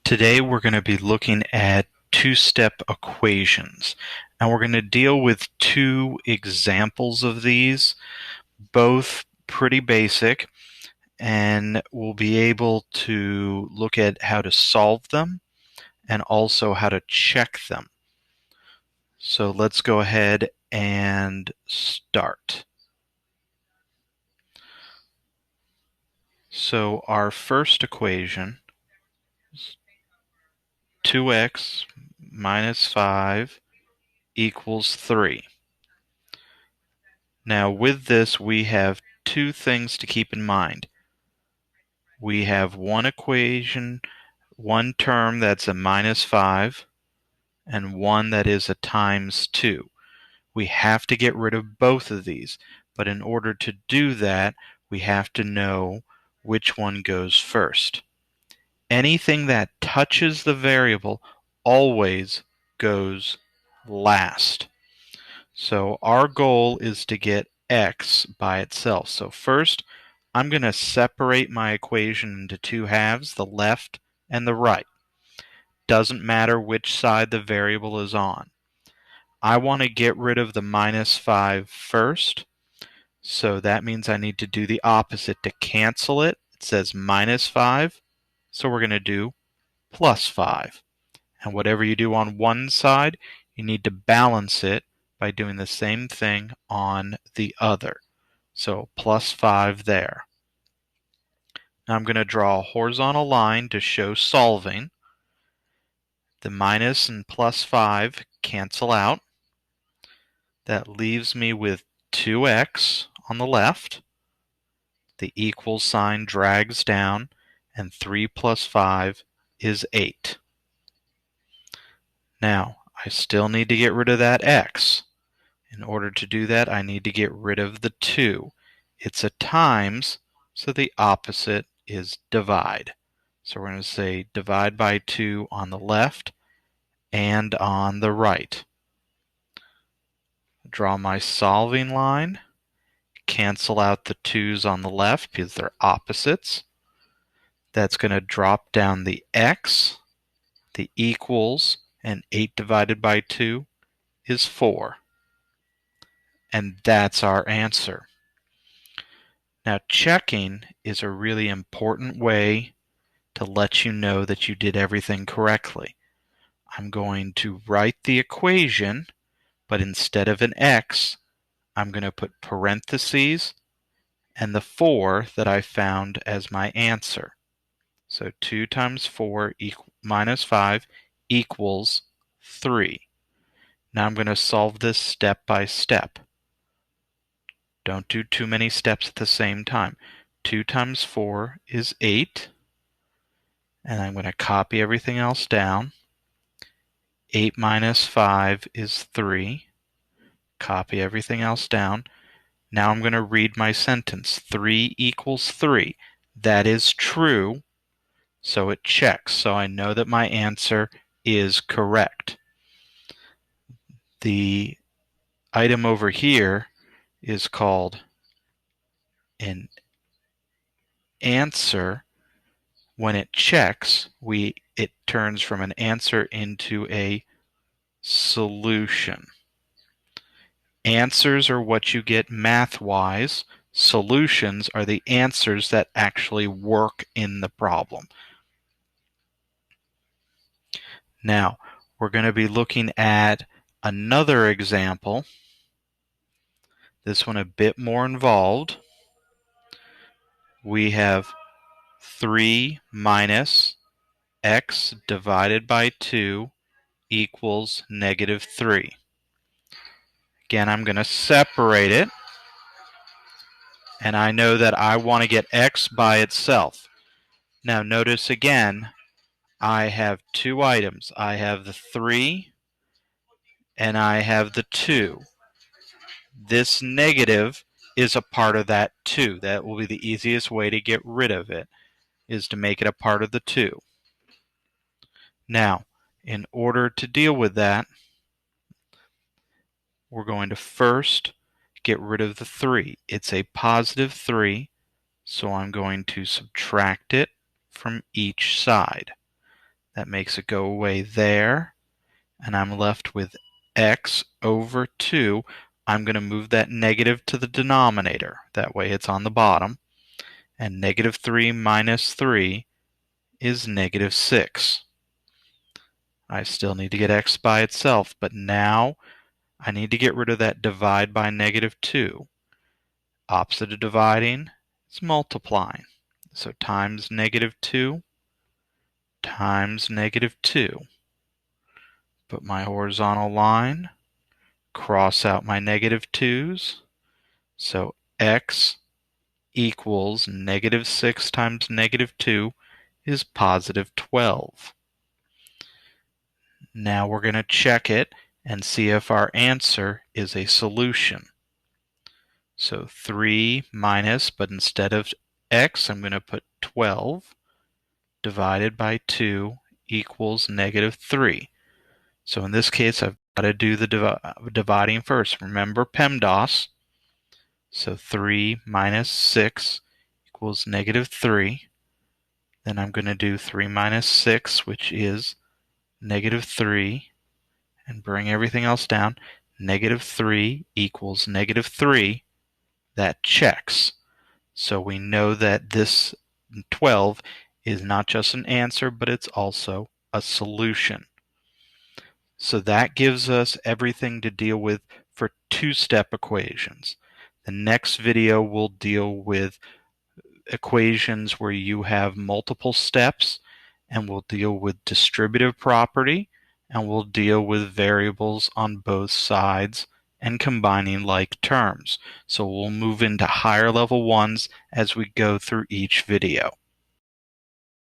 Today we're going to be looking at two-step equations, and we're going to deal with two examples of these, both pretty basic, and we'll be able to look at how to solve them and also how to check them. So let's go ahead and start. So our first equation is 2x minus 5 equals 3. Now with this we have two things to keep in mind. We have one equation, one term that's a minus 5, and one that is a times 2. We have to get rid of both of these, but in order to do that, we have to know which one goes first. Anything that touches the variable always goes last. So our goal is to get x by itself. So first, I'm going to separate my equation into two halves, the left and the right. Doesn't matter which side the variable is on. I want to get rid of the minus 5 first, so that means I need to do the opposite to cancel it. It says minus 5, so we're going to do plus 5. And whatever you do on one side, you need to balance it by doing the same thing on the other. So plus 5 there. Now I'm going to draw a horizontal line to show solving. The minus and plus 5 cancel out. That leaves me with 2x on the left. The equal sign drags down, and 3 plus 5 is 8. Now, I still need to get rid of that x. In order to do that, I need to get rid of the 2. It's a times, so the opposite is divide. So we're going to say divide by 2 on the left and on the right. Draw my solving line. Cancel out the 2's on the left because they're opposites. That's going to drop down the x, the equals, and 8 divided by 2 is 4. And that's our answer. Now, checking is a really important way to let you know that you did everything correctly. I'm going to write the equation, but instead of an x, I'm going to put parentheses and the 4 that I found as my answer. So 2 times 4 minus 5 equals 3. Now I'm going to solve this step by step. Don't do too many steps at the same time. 2 times 4 is 8. And I'm going to copy everything else down. 8 minus 5 is 3. Copy everything else down. Now I'm going to read my sentence. 3 equals 3. That is true, so it checks. So I know that my answer is correct. The item over here is called an answer. When it checks, it turns from an answer into a solution. Answers are what you get math-wise. Solutions are the answers that actually work in the problem. Now, we're going to be looking at another example. This one a bit more involved. We have 3 minus x divided by 2 equals negative 3. Again, I'm going to separate it, and I know that I want to get x by itself. Now notice again, I have two items. I have the 3 and I have the 2. This negative is a part of that 2. That will be the easiest way to get rid of it, is to make it a part of the 2. Now, in order to deal with that, we're going to first get rid of the 3. It's a positive 3, so I'm going to subtract it from each side. That makes it go away there, and I'm left with x over 2. I'm going to move that negative to the denominator. That way it's on the bottom. And negative 3 minus 3 is negative 6. I still need to get x by itself, but now I need to get rid of that divide by negative 2. Opposite of dividing is multiplying. So times negative 2 times negative 2. Put my horizontal line, cross out my negative 2's. So x equals negative 6 times negative 2 is positive 12. Now we're going to check it and see if our answer is a solution. So 3 minus, but instead of x, I'm going to put 12 divided by 2 equals negative 3. So in this case, I've got to do the dividing first. Remember PEMDAS. So 3 minus 6 equals negative 3. Then I'm going to do 3 minus 6, which is negative 3, and bring everything else down. Negative 3 equals negative 3. That checks. So we know that this 12 is not just an answer, but it's also a solution. So that gives us everything to deal with for two-step equations. The next video will deal with equations where you have multiple steps, and we'll deal with distributive property, and we'll deal with variables on both sides and combining like terms. So we'll move into higher level ones as we go through each video.